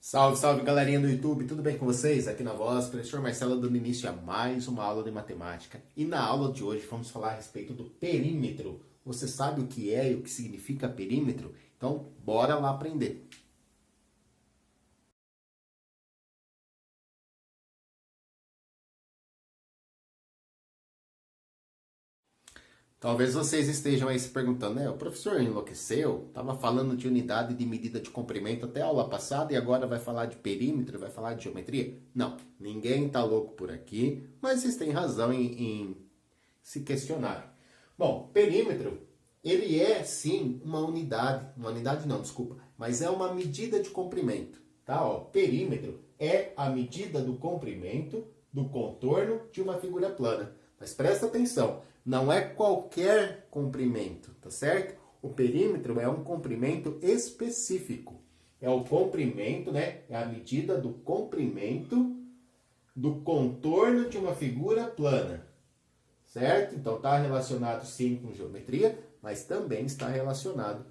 Salve, salve galerinha do YouTube, tudo bem com vocês? Aqui na voz, professor Marcelo dando início a mais uma aula de matemática. E na aula de hoje vamos falar a respeito do perímetro. Você sabe o que é e o que significa perímetro? Então, bora lá aprender. Talvez vocês estejam aí se perguntando, né? O professor enlouqueceu? Estava falando de unidade de medida de comprimento até a aula passada e agora vai falar de perímetro, vai falar de geometria? Não, ninguém está louco por aqui, mas vocês têm razão em se questionar. Bom, perímetro, ele é sim uma unidade não, desculpa, mas é uma medida de comprimento, tá? Ó, perímetro é a medida do comprimento do contorno de uma figura plana. Mas presta atenção, não é qualquer comprimento, tá certo? O perímetro é um comprimento específico. É o comprimento, né? É a medida do comprimento do contorno de uma figura plana. Certo? Então está relacionado sim com geometria, mas também está relacionado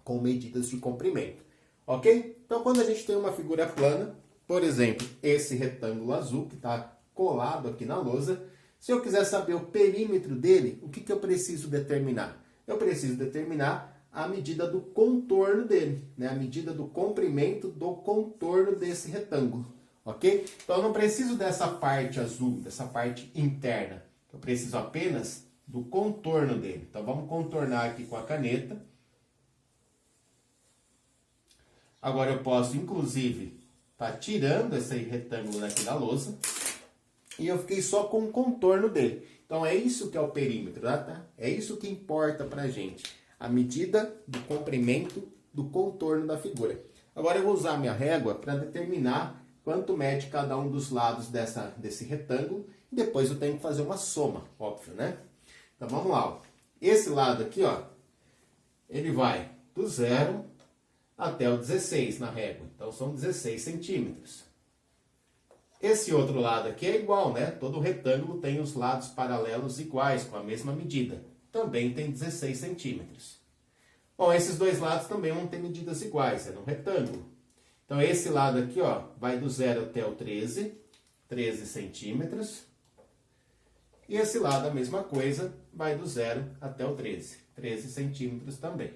com medidas de comprimento. Ok? Então quando a gente tem uma figura plana, por exemplo, esse retângulo azul que está colado aqui na lousa, se eu quiser saber o perímetro dele, o que eu preciso determinar? Eu preciso determinar a medida do contorno dele, né? A medida do comprimento do contorno desse retângulo. Ok? Então eu não preciso dessa parte azul, dessa parte interna. Eu preciso apenas do contorno dele. Então vamos contornar aqui com a caneta. Agora eu posso, inclusive, estar tirando esse retângulo daqui da lousa. E eu fiquei só com o contorno dele. Então é isso que é o perímetro, tá? É isso que importa pra gente. A medida do comprimento do contorno da figura. Agora eu vou usar a minha régua para determinar quanto mede cada um dos lados desse retângulo. E depois eu tenho que fazer uma soma, óbvio, né? Então vamos lá. Ó. Esse lado aqui, ó, ele vai do 0 até o 16 na régua. Então são 16 centímetros. Esse outro lado aqui é igual, né? Todo retângulo tem os lados paralelos iguais, com a mesma medida. Também tem 16 centímetros. Bom, esses dois lados também vão ter medidas iguais, é no retângulo. Então, esse lado aqui, ó, vai do 0 até o 13 centímetros. E esse lado, a mesma coisa, vai do 0 até o 13 centímetros também.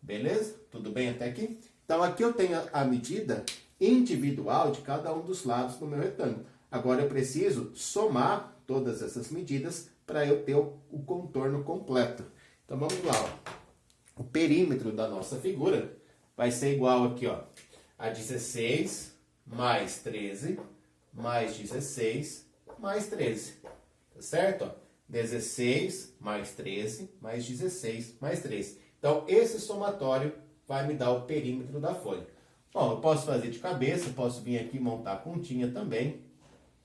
Beleza? Tudo bem até aqui? Então, aqui eu tenho a medida individual de cada um dos lados do meu retângulo. Agora eu preciso somar todas essas medidas para eu ter o contorno completo. Então vamos lá. Ó. O perímetro da nossa figura vai ser igual aqui, ó, a 16 mais 13 mais 16 mais 13. Tá certo? Ó? 16 mais 13 mais 16 mais 13. Então esse somatório vai me dar o perímetro da folha. Bom, eu posso fazer de cabeça, posso vir aqui montar a continha também.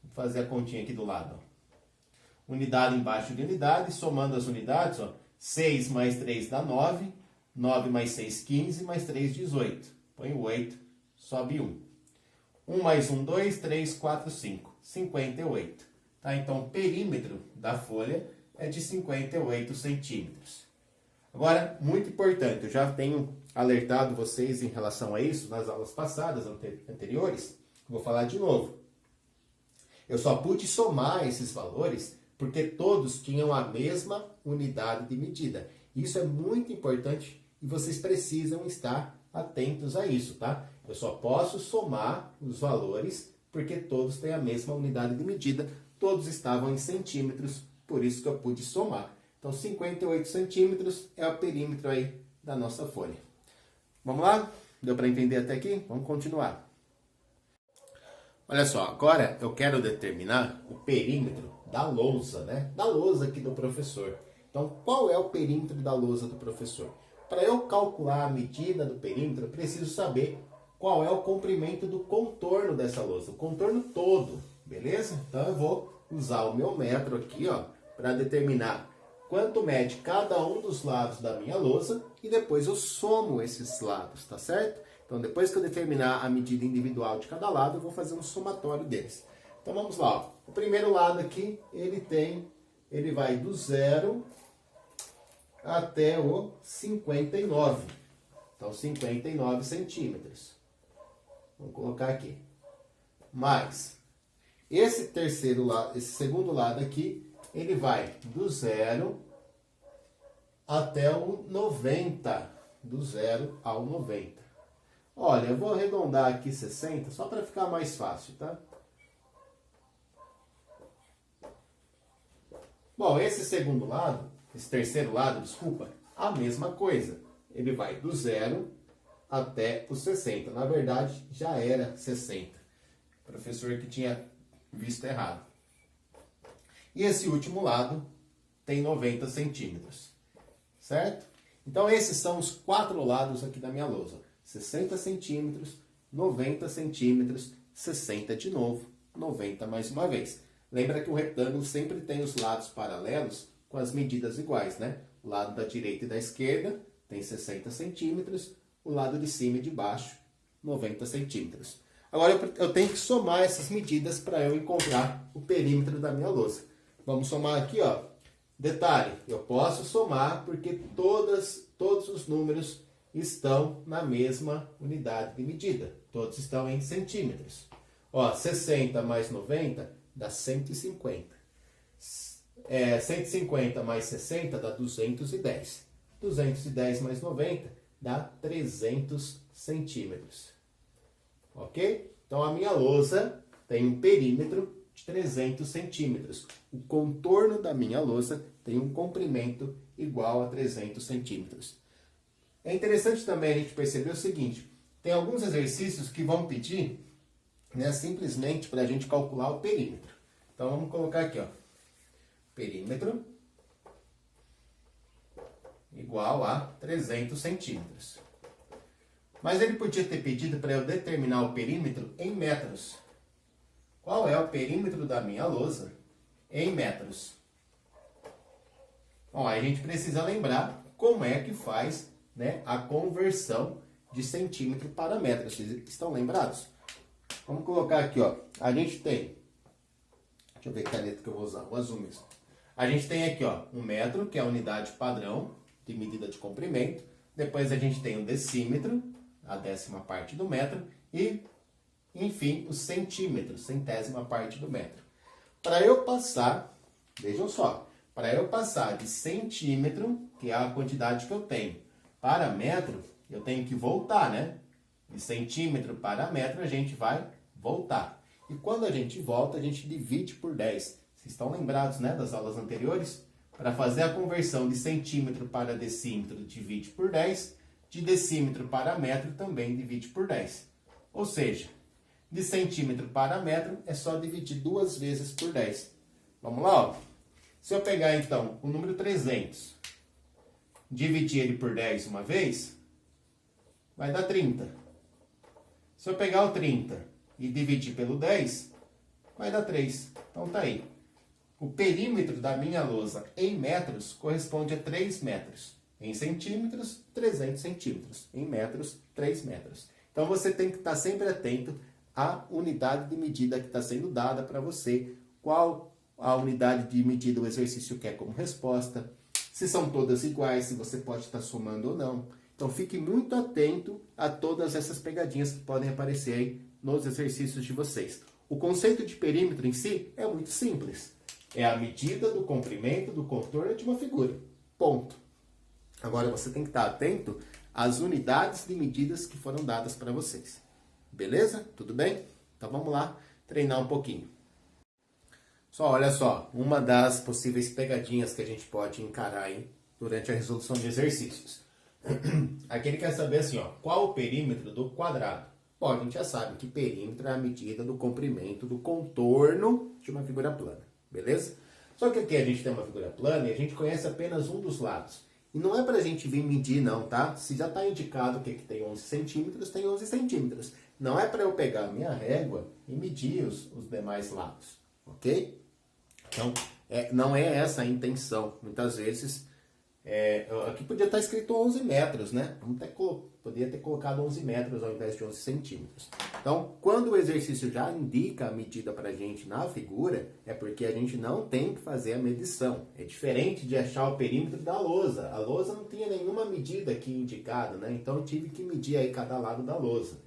Vou fazer a continha aqui do lado. Ó. Unidade embaixo de unidade, somando as unidades, ó, 6 mais 3 dá 9, 9 mais 6, 15, mais 3, 18. Põe o 8, sobe 1. 1 mais 1, 2, 3, 4, 5, 58. Tá? Então, o perímetro da folha é de 58 centímetros. Agora, muito importante, eu já tenho alertado vocês em relação a isso nas aulas passadas, anteriores, vou falar de novo. Eu só pude somar esses valores porque todos tinham a mesma unidade de medida. Isso é muito importante e vocês precisam estar atentos a isso, tá? Eu só posso somar os valores porque todos têm a mesma unidade de medida, todos estavam em centímetros, por isso que eu pude somar. Então, 58 centímetros é o perímetro aí da nossa folha. Vamos lá? Deu para entender até aqui? Vamos continuar. Olha só, agora eu quero determinar o perímetro da lousa, né? Da lousa aqui do professor. Então, qual é o perímetro da lousa do professor? Para eu calcular a medida do perímetro, eu preciso saber qual é o comprimento do contorno dessa lousa. O contorno todo, beleza? Então, eu vou usar o meu metro aqui, ó, para determinar quanto mede cada um dos lados da minha lousa e depois eu somo esses lados, tá certo? Então, depois que eu determinar a medida individual de cada lado, eu vou fazer um somatório deles. Então, vamos lá. Ó. O primeiro lado aqui, ele vai do 0 até o 59. Então, 59 centímetros. Vamos colocar aqui. Mais esse terceiro lado, esse segundo lado aqui, ele vai do 0 até o 90. Do 0 ao 90. Olha, eu vou arredondar aqui 60 só para ficar mais fácil, tá? Bom, esse segundo lado, esse terceiro lado, desculpa, a mesma coisa. Ele vai do 0 até os 60. Na verdade, já era 60. O professor que tinha visto errado. E esse último lado tem 90 centímetros. Certo? Então, esses são os 4 lados aqui da minha lousa. 60 centímetros, 90 centímetros, 60 de novo, 90 mais uma vez. Lembra que o retângulo sempre tem os lados paralelos com as medidas iguais, né? O lado da direita e da esquerda tem 60 centímetros, o lado de cima e de baixo, 90 centímetros. Agora eu tenho que somar essas medidas para eu encontrar o perímetro da minha lousa. Vamos somar aqui, ó. Detalhe, eu posso somar porque todos os números estão na mesma unidade de medida. Todos estão em centímetros. Ó, 60 mais 90 dá 150. 150 mais 60 dá 210. 210 mais 90 dá 300 centímetros. Ok? Então, a minha lousa tem um perímetro de 300 centímetros. O contorno da minha lousa tem um comprimento igual a 300 centímetros. É interessante também a gente perceber o seguinte, tem alguns exercícios que vão pedir, né, simplesmente para a gente calcular o perímetro. Então, vamos colocar aqui, ó, perímetro igual a 300 centímetros. Mas ele podia ter pedido para eu determinar o perímetro em metros. Qual é o perímetro da minha lousa em metros? Bom, aí a gente precisa lembrar como é que faz, né, a conversão de centímetro para metro. Vocês estão lembrados? Vamos colocar aqui, ó. A gente tem... Deixa eu ver que caneta que eu vou usar. O azul mesmo. A gente tem aqui, ó, um metro, que é a unidade padrão de medida de comprimento. Depois a gente tem o decímetro, a 10ª parte do metro. E, enfim, o centímetro, 100ª parte do metro. Para eu passar, vejam só, para eu passar de centímetro, que é a quantidade que eu tenho, para metro, eu tenho que voltar, né? De centímetro para metro, a gente vai voltar. E quando a gente volta, a gente divide por 10. Vocês estão lembrados, né, das aulas anteriores? Para fazer a conversão de centímetro para decímetro, divide por 10. De decímetro para metro, também divide por 10. Ou seja, de centímetro para metro, é só dividir 2 vezes por 10. Vamos lá, ó. Se eu pegar, então, o número 300, dividir ele por 10 uma vez, vai dar 30. Se eu pegar o 30 e dividir pelo 10, vai dar 3. Então tá aí. O perímetro da minha lousa em metros corresponde a 3 metros. Em centímetros, 300 centímetros. Em metros, 3 metros. Então você tem que estar sempre atento à unidade de medida que está sendo dada para você. Qual a unidade de medida o exercício quer como resposta. Se são todas iguais, se você pode estar somando ou não. Então fique muito atento a todas essas pegadinhas que podem aparecer aí nos exercícios de vocês. O conceito de perímetro em si é muito simples. É a medida do comprimento do contorno de uma figura. Ponto. Agora você tem que estar atento às unidades de medidas que foram dadas para vocês. Beleza? Tudo bem? Então vamos lá treinar um pouquinho. Olha só, uma das possíveis pegadinhas que a gente pode encarar aí durante a resolução de exercícios. Aqui ele quer saber assim, ó, qual o perímetro do quadrado? Bom, a gente já sabe que perímetro é a medida do comprimento do contorno de uma figura plana, beleza? Só que aqui a gente tem uma figura plana e a gente conhece apenas um dos lados. E não é pra gente vir medir não, tá? Se já está indicado que aqui tem 11 centímetros, tem 11 centímetros. Não é para eu pegar a minha régua e medir os demais lados, ok? Então, não é essa a intenção. Muitas vezes, aqui podia estar escrito 11 metros, né? Podia ter colocado 11 metros ao invés de 11 centímetros. Então, quando o exercício já indica a medida para a gente na figura, é porque a gente não tem que fazer a medição. É diferente de achar o perímetro da lousa. A lousa não tinha nenhuma medida aqui indicada, né? Então, eu tive que medir aí cada lado da lousa.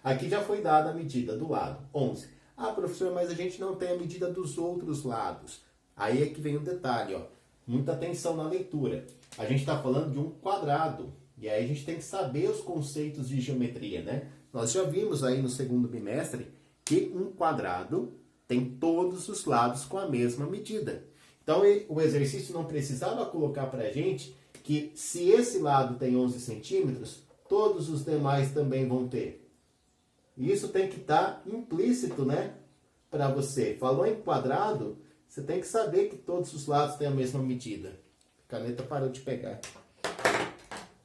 Aqui já foi dada a medida do lado, 11. Ah, professor, mas a gente não tem a medida dos outros lados. Aí é que vem o detalhe, ó. Muita atenção na leitura. A gente está falando de um quadrado. E aí a gente tem que saber os conceitos de geometria, né? Nós já vimos aí no segundo bimestre que um quadrado tem todos os lados com a mesma medida. Então o exercício não precisava colocar para a gente que se esse lado tem 11 centímetros, todos os demais também vão ter. Isso tem que estar implícito, né? Para você. Falou em quadrado, você tem que saber que todos os lados têm a mesma medida. A caneta parou de pegar.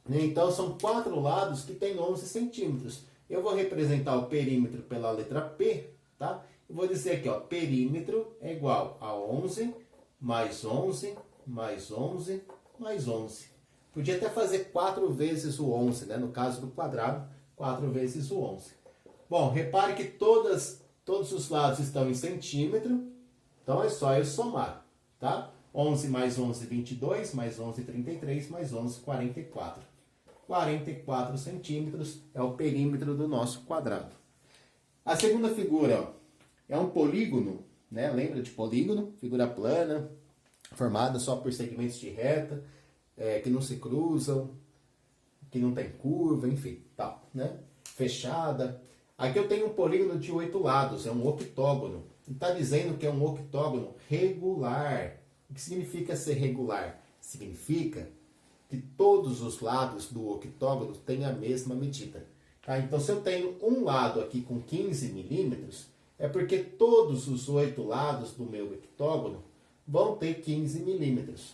Então, são 4 lados que têm 11 centímetros. Eu vou representar o perímetro pela letra P, tá? Eu vou dizer aqui, ó, perímetro é igual a 11, mais 11, mais 11, mais 11. Podia até fazer 4 vezes o 11, né? No caso do quadrado, 4 vezes o 11. Bom, repare que todos os lados estão em centímetro, então é só eu somar, tá? 11 mais 11, 22, mais 11, 33, mais 11, 44. 44 centímetros é o perímetro do nosso quadrado. A segunda figura, ó, é um polígono, né? Lembra de polígono? Figura plana, formada só por segmentos de reta, que não se cruzam, que não tem curva, enfim, tal, né? Fechada. Aqui eu tenho um polígono de 8 lados, é um octógono. Está dizendo que é um octógono regular. O que significa ser regular? Significa que todos os lados do octógono têm a mesma medida. Tá? Então, se eu tenho um lado aqui com 15 milímetros, é porque todos os 8 lados do meu octógono vão ter 15 milímetros.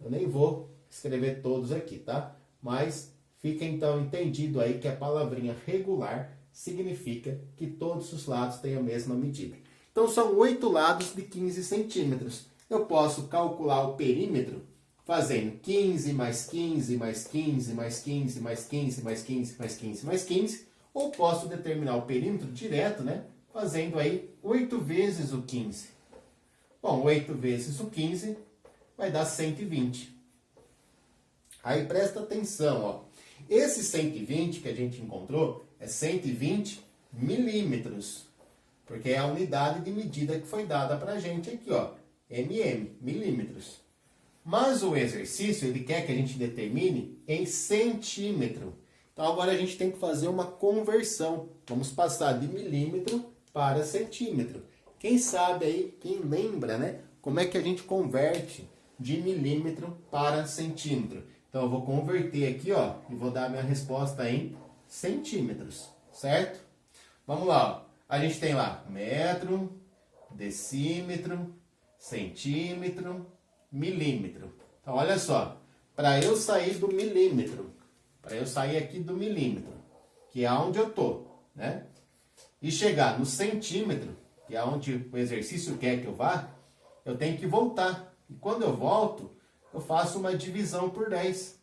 Eu nem vou escrever todos aqui, tá? Mas fica então entendido aí que a palavrinha regular significa que todos os lados têm a mesma medida. Então, são 8 lados de 15 centímetros. Eu posso calcular o perímetro fazendo 15 mais 15 mais 15 mais 15 mais 15 mais 15 mais 15 mais 15, ou posso determinar o perímetro direto, né? Fazendo aí 8 vezes o 15. Bom, 8 vezes o 15 vai dar 120. Aí presta atenção, ó. Esse 120 que a gente encontrou é 120 milímetros, porque é a unidade de medida que foi dada para a gente aqui, ó, milímetros. Mas o exercício, ele quer que a gente determine em centímetro. Então agora a gente tem que fazer uma conversão. Vamos passar de milímetro para centímetro. Quem sabe aí, quem lembra, né? Como é que a gente converte de milímetro para centímetro? Então eu vou converter aqui, ó, e vou dar a minha resposta em centímetros, certo? Vamos lá, ó. A gente tem lá metro, decímetro, centímetro, milímetro. Então, olha só, para eu sair do milímetro, para eu sair aqui do milímetro, que é onde eu tô, né? E chegar no centímetro, que é onde o exercício quer que eu vá, eu tenho que voltar. E quando eu volto, eu faço uma divisão por 10,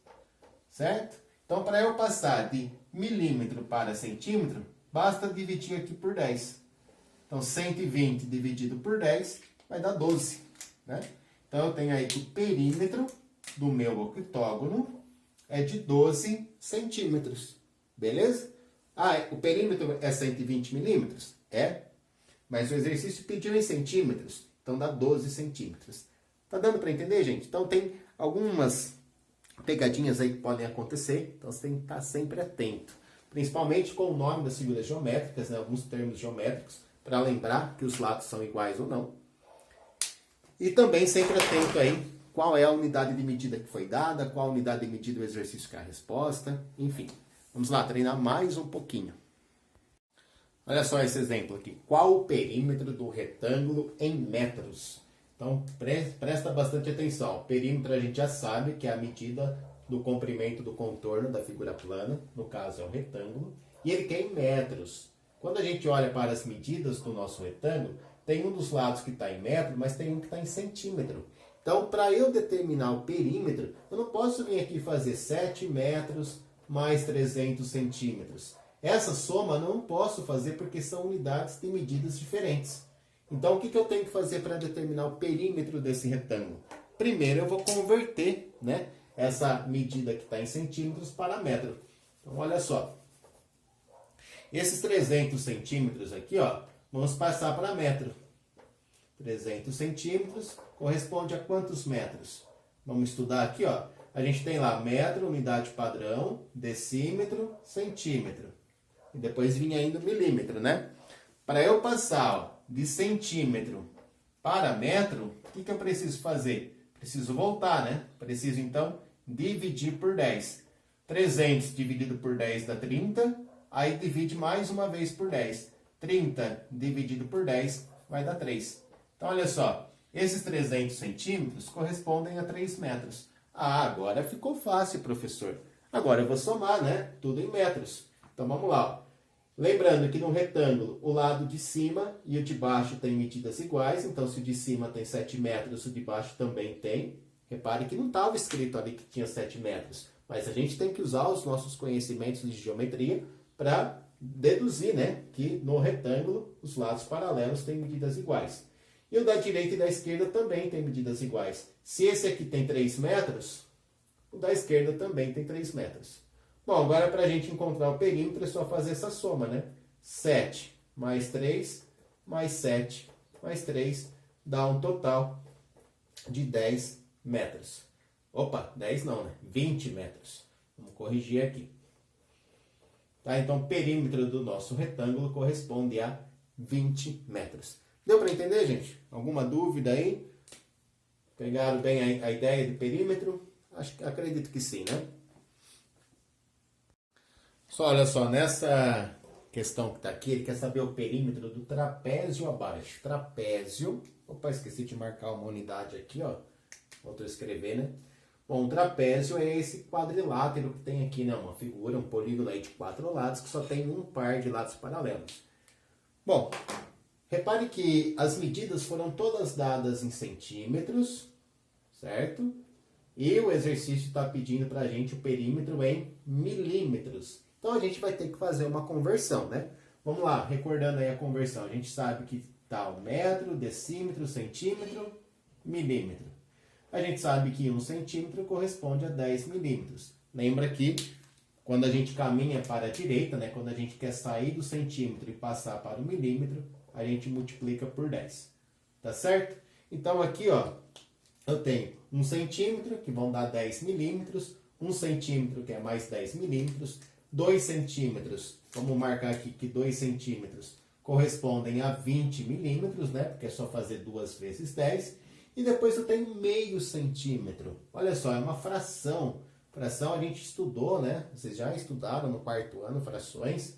certo? Então, para eu passar de milímetro para centímetro, basta dividir aqui por 10. Então, 120 dividido por 10 vai dar 12, né? Então, eu tenho aí que o perímetro do meu octógono é de 12 centímetros. Beleza? Ah, o perímetro é 120 milímetros? É. Mas o exercício pediu em centímetros. Então, dá 12 centímetros. Tá dando para entender, gente? Então, tem algumas pegadinhas aí que podem acontecer. Então, você tem que estar sempre atento. Principalmente com o nome das figuras geométricas, né? Alguns termos geométricos, para lembrar que os lados são iguais ou não. E também sempre atento aí qual é a unidade de medida que foi dada, qual a unidade de medida do exercício que é a resposta, enfim. Vamos lá, treinar mais um pouquinho. Olha só esse exemplo aqui. Qual o perímetro do retângulo em metros? Então, presta bastante atenção. O perímetro a gente já sabe que é a medida do comprimento do contorno da figura plana, no caso é o retângulo, e ele quer em metros. Quando a gente olha para as medidas do nosso retângulo, tem um dos lados que está em metro, mas tem um que está em centímetro. Então, para eu determinar o perímetro, eu não posso vir aqui fazer 7 metros mais 300 centímetros. Essa soma eu não posso fazer porque são unidades de medidas diferentes. Então, o que eu tenho que fazer para determinar o perímetro desse retângulo? Primeiro, eu vou converter, né, essa medida que está em centímetros para metro. Então, olha só. Esses 300 centímetros aqui, ó, vamos passar para metro. 300 centímetros corresponde a quantos metros? Vamos estudar aqui, ó. A gente tem lá metro, unidade padrão, decímetro, centímetro. E depois vinha ainda milímetro, né? Para eu passar, ó, de centímetro para metro, o que eu preciso fazer? Preciso voltar, né? Preciso, então, dividir por 10. 300 dividido por 10 dá 30. Aí divide mais uma vez por 10. 30 dividido por 10 vai dar 3. Então, olha só. Esses 300 centímetros correspondem a 3 metros. Ah, agora ficou fácil, professor. Agora eu vou somar, né? Tudo em metros. Então, vamos lá. Ó. Lembrando que no retângulo, o lado de cima e o de baixo têm medidas iguais. Então, se o de cima tem 7 metros, o de baixo também tem. Repare que não estava escrito ali que tinha 7 metros. Mas a gente tem que usar os nossos conhecimentos de geometria para deduzir, né, que no retângulo os lados paralelos têm medidas iguais. E o da direita e da esquerda também tem medidas iguais. Se esse aqui tem 3 metros, o da esquerda também tem 3 metros. Bom, agora para a gente encontrar o perímetro é só fazer essa soma, né? 7 mais 3 mais 7 mais 3 dá um total de 10 metros. Opa, 10 não, né? 20 metros. Vamos corrigir aqui. Tá? Então, o perímetro do nosso retângulo corresponde a 20 metros. Deu para entender, gente? Alguma dúvida aí? Pegaram bem a ideia de perímetro? Acredito que sim, né? Olha só, nessa questão que está aqui, ele quer saber o perímetro do trapézio abaixo. Trapézio, opa, esqueci de marcar uma unidade aqui, ó. Vou escrever, né? Bom, o trapézio é esse quadrilátero que tem aqui, né? Uma figura, um polígono aí de 4 lados que só tem um par de lados paralelos. Bom, repare que as medidas foram todas dadas em centímetros, certo? E o exercício está pedindo para a gente o perímetro em milímetros. Então, a gente vai ter que fazer uma conversão, né? Vamos lá, recordando aí a conversão. A gente sabe que está o metro, decímetro, centímetro, milímetro. A gente sabe que 1 centímetro corresponde a 10 milímetros. Lembra que quando a gente caminha para a direita, né? Quando a gente quer sair do centímetro e passar para o milímetro, a gente multiplica por 10. Tá certo? Então, aqui, ó, eu tenho 1 centímetro, que vão dar 10 milímetros. 1 centímetro, que é mais 10 milímetros. 2 centímetros, vamos marcar aqui que 2 centímetros correspondem a 20 milímetros, né? Porque é só fazer 2 vezes 10. E depois eu tenho meio centímetro. Olha só, é uma fração. Fração a gente estudou, né? Vocês já estudaram no 4º ano frações.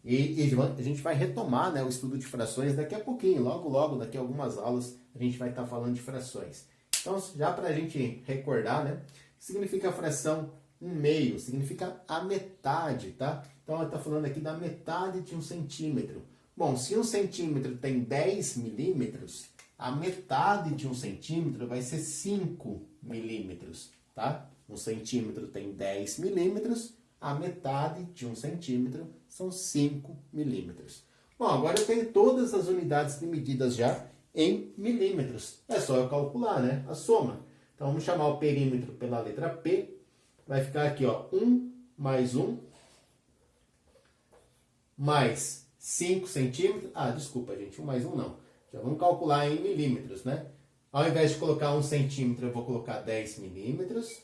E a gente vai retomar, né, o estudo de frações daqui a pouquinho. Logo, daqui a algumas aulas, a gente vai estar falando de frações. Então, já para a gente recordar, né? Significa fração 1/2, significa a metade, tá? Então, ela está falando aqui da metade de 1 centímetro. Bom, se 1 centímetro tem 10 milímetros, a metade de 1 centímetro vai ser 5 milímetros, tá? 1 centímetro tem 10 milímetros, a metade de 1 centímetro são 5 milímetros. Bom, agora eu tenho todas as unidades de medidas já em milímetros. É só eu calcular, né? A soma. Então, vamos chamar o perímetro pela letra P. Vai ficar aqui, ó, 1 mais 1 mais 5 centímetros. Ah, desculpa, gente, 1 mais 1 não. Já vamos calcular em milímetros, né? Ao invés de colocar 1 centímetro, eu vou colocar 10 milímetros.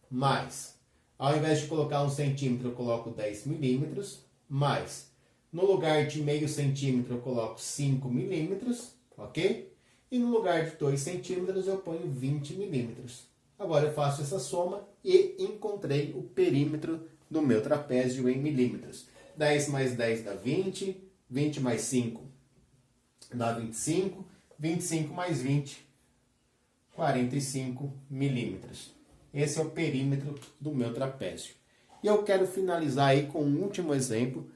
Mais, ao invés de colocar 1 centímetro, eu coloco 10 milímetros. Mais, no lugar de meio centímetro, eu coloco 5 milímetros, ok? E no lugar de 2 centímetros, eu ponho 20 milímetros. Agora eu faço essa soma e encontrei o perímetro do meu trapézio em milímetros. 10 mais 10 dá 20, 20 mais 5 dá 25, 25 mais 20, 45 milímetros. Esse é o perímetro do meu trapézio. E eu quero finalizar aí com um último exemplo,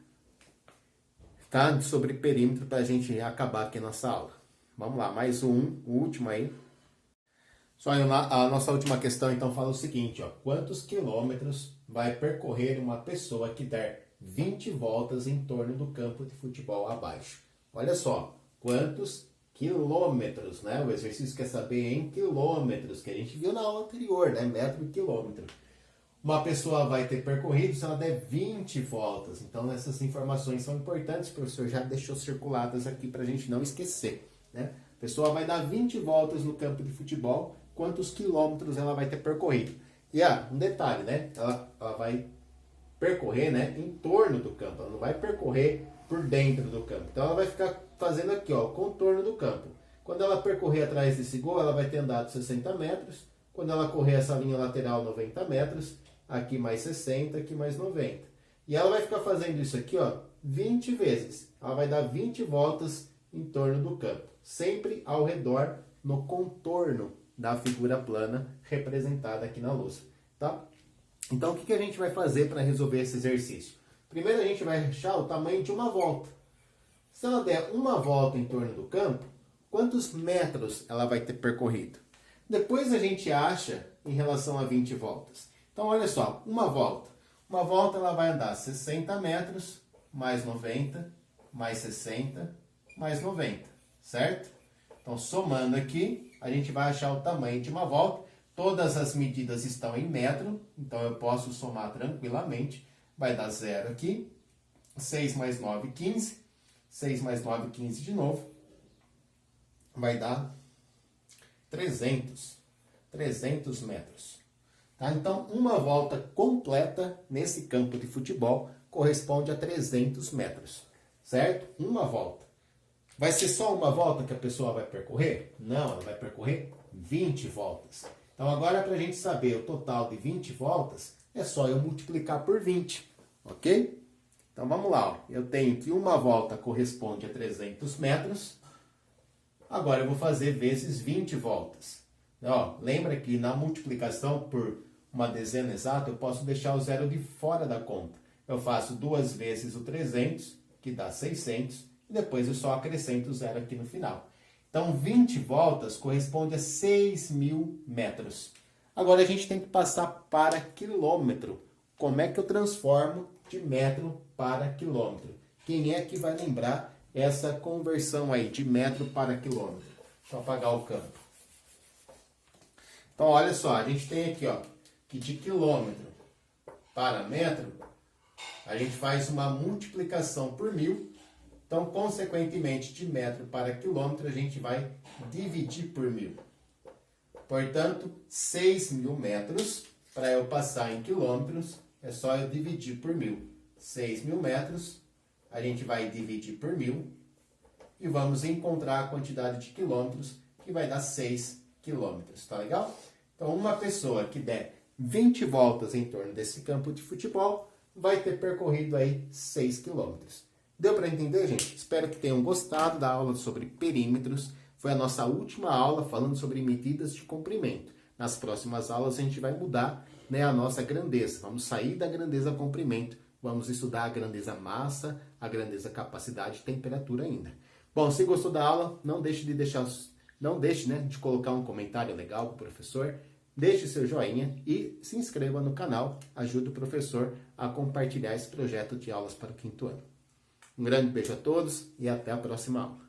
tá? Sobre perímetro para a gente acabar aqui a nossa aula. Vamos lá, mais um, o último aí. Só a nossa última questão, então, fala o seguinte, ó. Quantos quilômetros vai percorrer uma pessoa que der 20 voltas em torno do campo de futebol abaixo? Olha só, quantos quilômetros, né? O exercício quer saber em quilômetros, que a gente viu na aula anterior, né? Metro e quilômetro. uma pessoa vai ter percorrido se ela der 20 voltas. Então, essas informações são importantes, o professor já deixou circuladas aqui para a gente não esquecer, né? A pessoa vai dar 20 voltas no campo de futebol, quantos quilômetros ela vai ter percorrido. E um detalhe, né? Ela vai percorrer, né, em torno do campo, ela não vai percorrer por dentro do campo. Então ela vai ficar fazendo aqui, ó, o contorno do campo. Quando ela percorrer atrás desse gol, ela vai ter andado 60 metros. Quando ela correr essa linha lateral, 90 metros. Aqui mais 60, aqui mais 90. E ela vai ficar fazendo isso aqui, ó, 20 vezes. Ela vai dar 20 voltas em torno do campo. Sempre ao redor, no contorno da figura plana representada aqui na lousa, tá? Então, o que a gente vai fazer para resolver esse exercício? Primeiro, a gente vai achar o tamanho de uma volta. Se ela der uma volta em torno do campo, quantos metros ela vai ter percorrido? Depois a gente acha em relação a 20 voltas. Então, olha só, uma volta. Uma volta ela vai andar 60 metros, mais 90, mais 60, mais 90, certo? Então, somando aqui, a gente vai achar o tamanho de uma volta. Todas as medidas estão em metro, então eu posso somar tranquilamente. Vai dar 0 aqui, 6 mais 9, 15. 6 mais 9, 15 de novo. Vai dar 300 metros. Tá? Então, uma volta completa nesse campo de futebol corresponde a 300 metros, certo? Uma volta. Vai ser só uma volta que a pessoa vai percorrer? Não, ela vai percorrer 20 voltas. Então, agora, para a gente saber o total de 20 voltas, é só eu multiplicar por 20, ok? Então, vamos lá. Ó. Eu tenho que uma volta corresponde a 300 metros. Agora, eu vou fazer vezes 20 voltas. Ó, lembra que na multiplicação por uma dezena exata, eu posso deixar o zero de fora da conta. Eu faço 2 vezes o 300, que dá 600, e depois eu só acrescento o zero aqui no final. Então, 20 voltas corresponde a 6.000 metros. Agora, a gente tem que passar para quilômetro. Como é que eu transformo de metro para quilômetro? Quem é que vai lembrar essa conversão aí de metro para quilômetro? Deixa eu apagar o campo. Então, olha só, a gente tem aqui, ó, que de quilômetro para metro, a gente faz uma multiplicação por 1000. Então, consequentemente, de metro para quilômetro, a gente vai dividir por 1000. Portanto, 6.000 metros, para eu passar em quilômetros, é só eu dividir por 1000. 6.000 metros, a gente vai dividir por 1000 e vamos encontrar a quantidade de quilômetros, que vai dar 6 quilômetros, tá legal? Então, uma pessoa que der 20 voltas em torno desse campo de futebol vai ter percorrido aí 6 quilômetros. Deu para entender, gente? Espero que tenham gostado da aula sobre perímetros. Foi a nossa última aula falando sobre medidas de comprimento. Nas próximas aulas a gente vai mudar, né, a nossa grandeza. Vamos sair da grandeza comprimento. Vamos estudar a grandeza massa, a grandeza capacidade e temperatura ainda. Bom, se gostou da aula, não deixe, né, de colocar um comentário legal para o professor. Deixe seu joinha e se inscreva no canal. Ajude o professor a compartilhar esse projeto de aulas para o 5º ano. Um grande beijo a todos e até a próxima aula.